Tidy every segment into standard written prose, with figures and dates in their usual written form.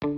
Hey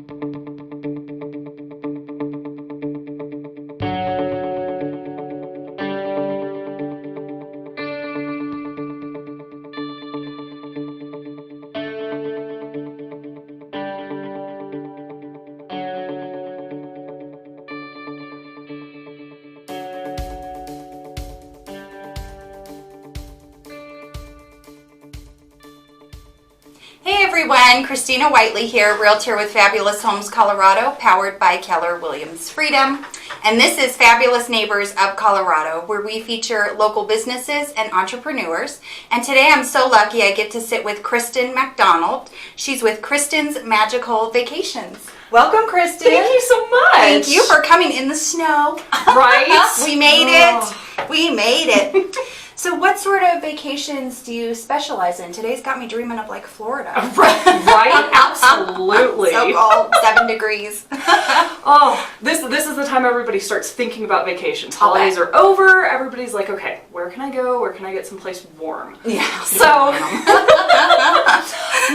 everyone, Christina Whiteley here, Realtor with Fabulous Homes Colorado, powered by Keller Williams Freedom. And this is Fabulous Neighbors of Colorado, where we feature local businesses and entrepreneurs. And today I'm so lucky I get to sit with Kristen MacDonald. She's with Kristen's Magical Vacations. Welcome, Kristen. Thank you so much. Thank you for coming in the snow. Right? We made it. We made it. So what sort of vacations do you specialize in? Today's got me dreaming of like Florida. Right? Absolutely. So cold, 7 degrees. Oh, this is the time everybody starts thinking about vacations. Holidays are over. Everybody's like, okay, where can I go? Where can I get someplace warm? Yeah. So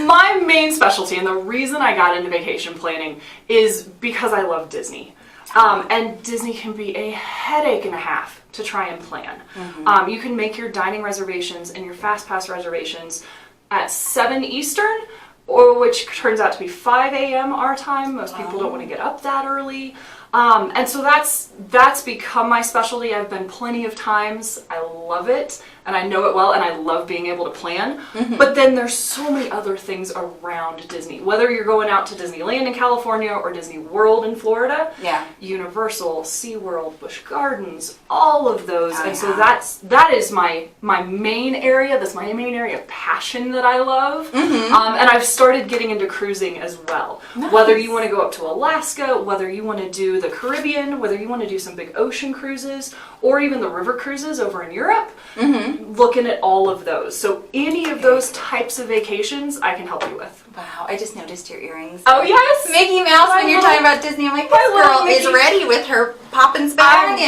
my main specialty and the reason I got into vacation planning is because I love Disney. And Disney can be a headache and a half to try and plan. Mm-hmm. You can make your dining reservations and your fast pass reservations at 7 Eastern, which turns out to be 5 a.m. our time. Most people don't want to get up that early. And so that's become my specialty. I've been plenty of times. I love it, and I know it well, and I love being able to plan. Mm-hmm. But then there's so many other things around Disney. Whether you're going out to Disneyland in California or Disney World in Florida, Universal, SeaWorld, Busch Gardens, all of those. And so that is my main area. That's my main area of passion that I love. Mm-hmm. And I've started getting into cruising as well. Nice. Whether you want to go up to Alaska, whether you want to do the Caribbean, whether you want to do some big ocean cruises, or even the river cruises over in Europe, looking at all of those. So any of those types of vacations I can help you with. Wow, I just noticed your earrings. Oh yes! Mickey Mouse, when you're talking about Disney, I'm like, this girl is ready with her Poppins bag.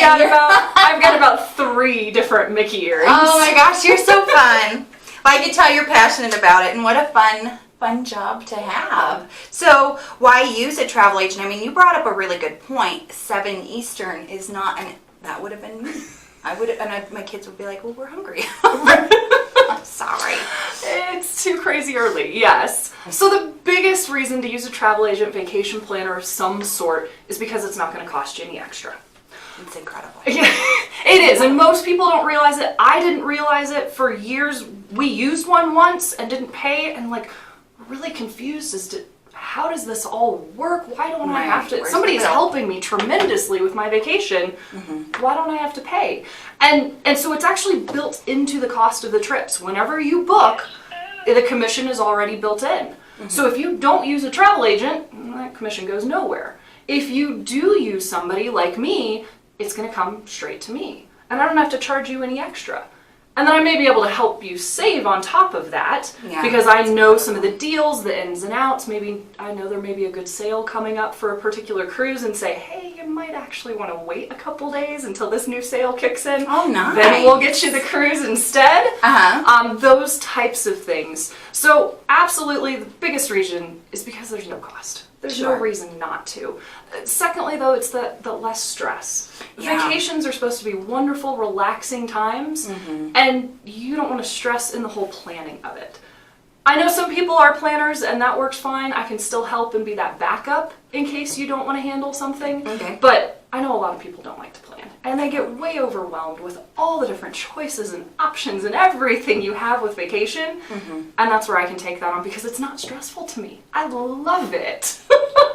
I've got about 3 different Mickey earrings. Oh my gosh, you're so fun. Well, I can tell you're passionate about it, and what a fun job to have. So why use a travel agent? I mean, you brought up a really good point. 7 Eastern is not, I mean, that would have been me. I would have, and my kids would be like, well, we're hungry. I'm sorry. It's too crazy early, yes. So the biggest reason to use a travel agent vacation planner of some sort is because it's not going to cost you any extra. It's incredible. Yeah, it is, and most people don't realize it. I didn't realize it for years. We used one once and didn't pay, and like, really confused as to how does this all work? Why don't I have to? Somebody's helping me tremendously with my vacation. Mm-hmm. Why don't I have to pay? And so it's actually built into the cost of the trips. Whenever you book, the commission is already built in. Mm-hmm. So if you don't use a travel agent, that commission goes nowhere. If you do use somebody like me, it's going to come straight to me, and I don't have to charge you any extra. And then I may be able to help you save on top of that, because I know some of the deals, the ins and outs. Maybe I know there may be a good sale coming up for a particular cruise, and say, hey, you might actually want to wait a couple days until this new sale kicks in. Oh, nice. Then we'll get you the cruise instead. Those types of things. So absolutely, the biggest reason is because there's no cost. There's no reason not to. Secondly, though, it's the less stress. Yeah. Vacations are supposed to be wonderful, relaxing times, and you don't want to stress in the whole planning of it. I know some people are planners, and that works fine. I can still help and be that backup in case you don't want to handle something. Okay. But I know a lot of people don't like to plan, and they get way overwhelmed with all the different choices and options and everything you have with vacation. And that's where I can take that on, because it's not stressful to me. I love it.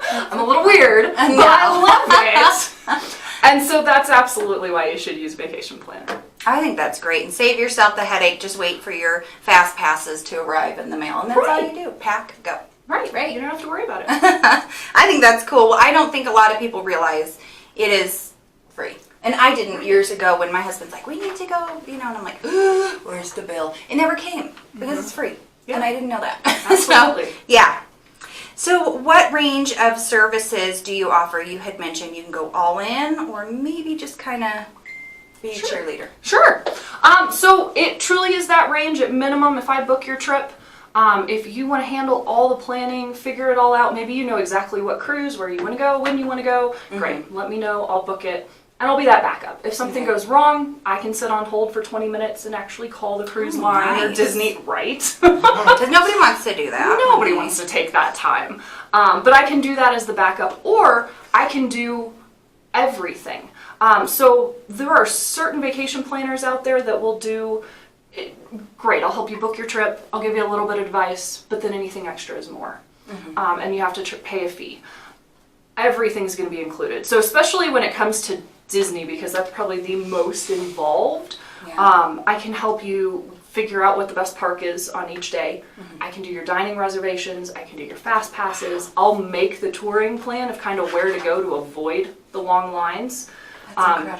I'm a little weird, but I love it. And so that's absolutely why you should use a vacation planner. I think that's great. And save yourself the headache. Just wait for your fast passes to arrive in the mail. And that's all you do. Pack, go. Right. You don't have to worry about it. I think that's cool. Well, I don't think a lot of people realize it is free. And I didn't years ago when my husband's like, we need to go, and I'm like, where's the bill? It never came because it's free. Yeah. And I didn't know that. Absolutely. So what range of services do you offer? You had mentioned you can go all in, or maybe just kind of be a cheerleader. Sure. So it truly is that range at minimum. If I book your trip, If you want to handle all the planning, figure it all out, maybe you know exactly what cruise, where you want to go, when you want to go, great, let me know, I'll book it, and I'll be that backup. If something goes wrong, I can sit on hold for 20 minutes and actually call the cruise line or Disney, right? Because nobody wants to do that. Nobody wants to take that time. But I can do that as the backup, or I can do everything. So there are certain vacation planners out there that will do, great, I'll help you book your trip, I'll give you a little bit of advice, but then anything extra is more. And you have to pay a fee. Everything's going to be included. So especially when it comes to Disney, because that's probably the most involved, I can help you figure out what the best park is on each day. I can do your dining reservations, I can do your fast passes, I'll make the touring plan of kind of where to go to avoid the long lines.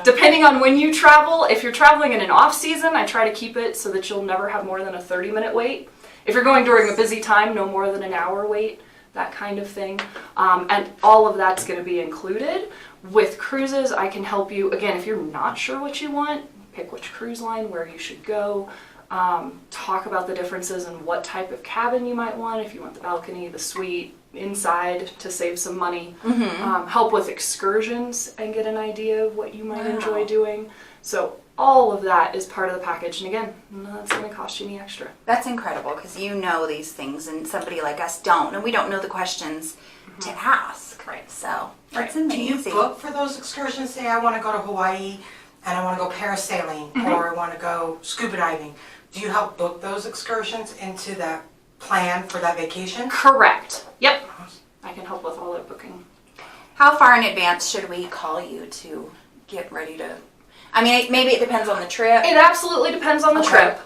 Depending on when you travel, if you're traveling in an off season, I try to keep it so that you'll never have more than a 30-minute wait. If you're going during a busy time, no more than an hour wait, that kind of thing. And all of that's going to be included. With cruises, I can help you, again, if you're not sure what you want, pick which cruise line, where you should go, talk about the differences and what type of cabin you might want, if you want the balcony, the suite, inside to save some money, help with excursions and get an idea of what you might enjoy doing. So all of that is part of the package, and again, that's going to cost you any extra. That's incredible, because you know these things and somebody like us don't, and we don't know the questions to ask. Right. So that's Do amazing. you book for those excursions? Say I want to go to Hawaii and I want to go parasailing or I want to go scuba diving. Do you help book those excursions into that plan for that vacation? Correct. Yep. I can help with all that booking. How far in advance should we call you to get ready to? I mean, maybe it depends on the trip. It absolutely depends on the trip.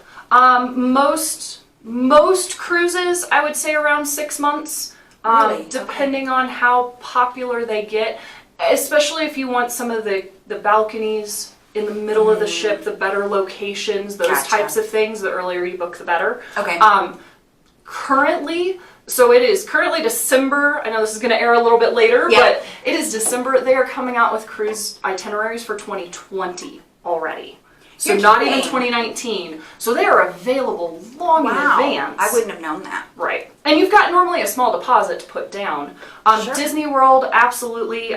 Most cruises, I would say around 6 months, Really? depending on how popular they get. Especially if you want some of the balconies in the middle of the ship, the better locations, those Gotcha. types of things. The earlier you book, the better. Okay. Currently, so it is currently December. I know this is going to air a little bit later, but it is December. They are coming out with cruise itineraries for 2020 already. So You're not even kidding. 2019. So they are available long in advance. I wouldn't have known that. Right. And you've got normally a small deposit to put down. Sure. Disney World, absolutely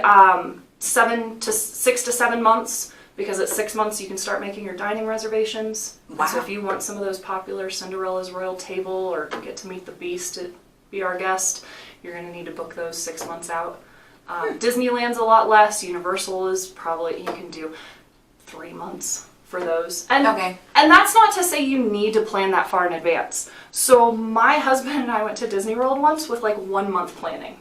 6 to 7 months, because at 6 months you can start making your dining reservations. Wow. So if you want some of those popular Cinderella's Royal Table or Get to Meet the Beast to be our guest, you're going to need to book those 6 months out. Disneyland's a lot less. Universal is probably, you can do 3 months for those. And, and that's not to say you need to plan that far in advance. So my husband and I went to Disney World once with like 1 month planning.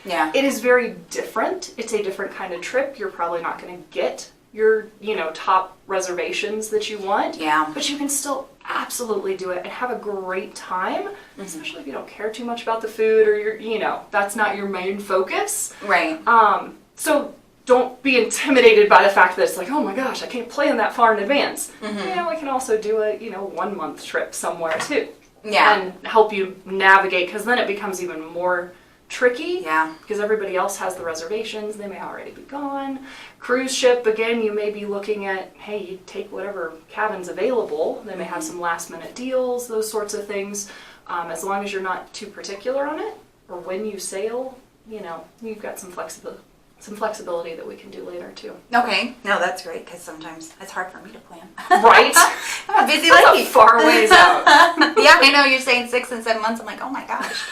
Yeah. It is very different. It's a different kind of trip. You're probably not going to get your, top reservations that you want. Yeah. But you can still absolutely do it and have a great time, especially if you don't care too much about the food or that's not your main focus. Right. So don't be intimidated by the fact that it's like, oh my gosh, I can't plan that far in advance. We can also do a, 1 month trip somewhere too. Yeah. And help you navigate, because then it becomes even more tricky. Yeah. Because everybody else has the reservations, they may already be gone. Cruise ship, again, you may be looking at, hey, you take whatever cabin's available. They may have some last minute deals, those sorts of things. As long as you're not too particular on it, or when you sail, you've got some flexibility that we can do later too. Okay. No, that's great, because sometimes it's hard for me to plan. Right? I'm a busy That's lady. a far ways out. Yeah, I know. You're saying 6 and 7 months. I'm like, oh my gosh.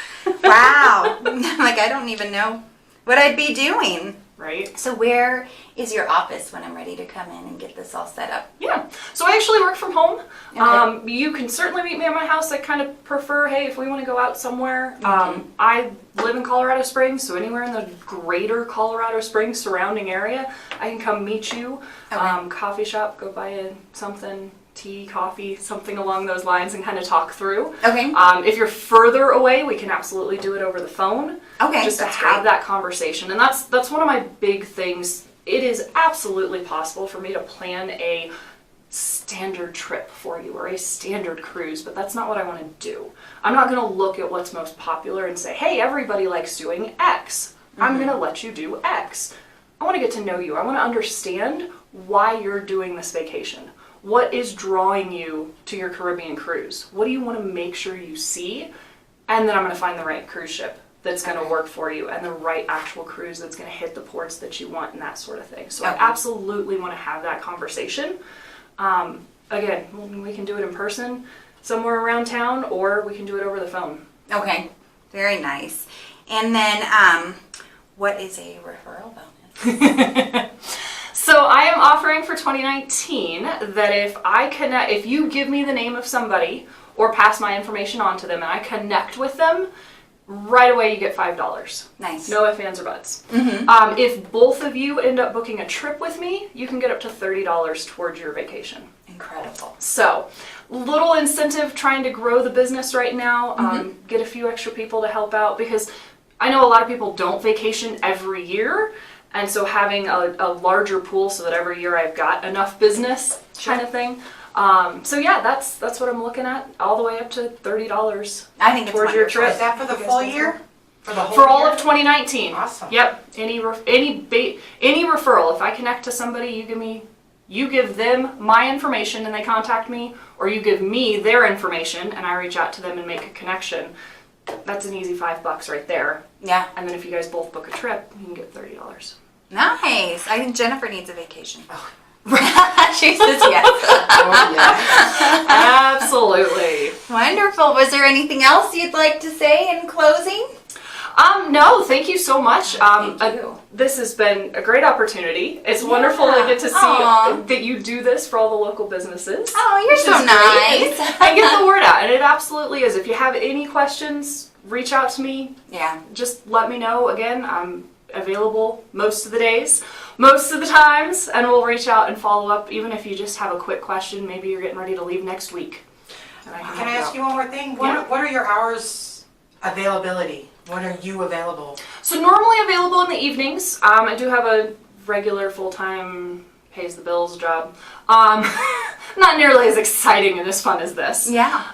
Wow. Like, I don't even know what I'd be doing. Right? So where is your office when I'm ready to come in and get this all set up? Yeah. So I actually work from home. Okay. You can certainly meet me at my house. I kind of prefer, hey, if we want to go out somewhere. I live in Colorado Springs, so anywhere in the greater Colorado Springs surrounding area, I can come meet you. Okay. Coffee shop, go buy something, tea, coffee, something along those lines, and kind of talk through. Okay. If you're further away, we can absolutely do it over the phone. Okay, Just to that's have great. that conversation. And that's one of my big things. It is absolutely possible for me to plan a standard trip for you or a standard cruise, but that's not what I want to do. I'm not going to look at what's most popular and say, hey, everybody likes doing X. I'm going to let you do X. I want to get to know you. I want to understand why you're doing this vacation. What is drawing you to your Caribbean cruise? What do you want to make sure you see? and then I'm going to find the right cruise ship that's going to work for you, and the right actual cruise that's going to hit the ports that you want and that sort of thing. So I absolutely want to have that conversation. Again, we can do it in person somewhere around town, or we can do it over the phone. Okay, very nice. And then, what is a referral bonus? So I am offering for 2019 that if you give me the name of somebody or pass my information on to them and I connect with them, right away you get $5. Nice. No ifs, ands, or buts. If both of you end up booking a trip with me, you can get up to $30 towards your vacation. Incredible. So, little incentive trying to grow the business right now, get a few extra people to help out, because I know a lot of people don't vacation every year, and so having a larger pool so that every year I've got enough business kind of thing. So yeah, that's what I'm looking at, all the way up to $30 I think it's towards your wonderful. trip. Is that for the full year? For the whole For all year? of 2019. Awesome. Yep. Any referral, if I connect to somebody, you give them my information and they contact me, or you give me their information and I reach out to them and make a connection. That's an easy $5 right there. Yeah. And then if you guys both book a trip, you can get $30. Nice. I think Jennifer needs a vacation. Oh. She says yes. Oh, yeah. Absolutely. Wonderful. Was there anything else you'd like to say in closing? No, thank you so much. Thank you. This has been a great opportunity. It's wonderful to get to see Aw. that you do this for all the local businesses. Oh, you're which so is great. nice. And get the word out. And it absolutely is. If you have any questions, reach out to me. Yeah. Just let me know. Again, I'm available most of the days, most of the times, and we'll reach out and follow up, even if you just have a quick question. Maybe you're getting ready to leave next week. And Can I ask you one more thing? Yeah. What are your hours availability? When are you available? So normally available in the evenings. I do have a regular full-time pays the bills job. Not nearly as exciting and as fun as this. Yeah.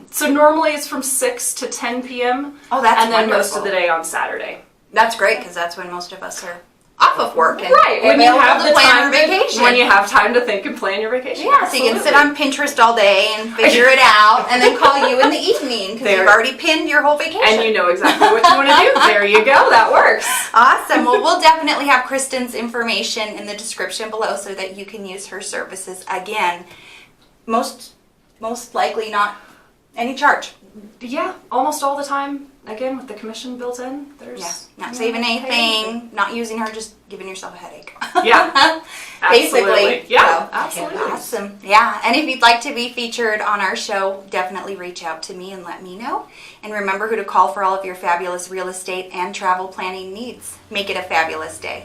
So normally it's from 6 to 10 p.m. Oh, that's and then wonderful. most of the day on Saturday. That's great, because that's when most of us are off of work and Right, when you available have to the plan time our vacation. when you have time to think and plan your vacation. Yeah, so you can sit on Pinterest all day and figure it out, and then call you in the evening because you've already pinned your whole vacation. And you know exactly what you want to do. There you go. That works. Awesome. Well, we'll definitely have Kristen's information in the description below so that you can use her services. Again, most likely not any charge. Yeah, almost all the time. Again, with the commission built in, there's Yeah, not saving anything, not using her, just giving yourself a headache. Yeah, Basically. absolutely. Yeah, So, absolutely. Awesome. Yeah, and if you'd like to be featured on our show, definitely reach out to me and let me know. And remember who to call for all of your fabulous real estate and travel planning needs. Make it a fabulous day.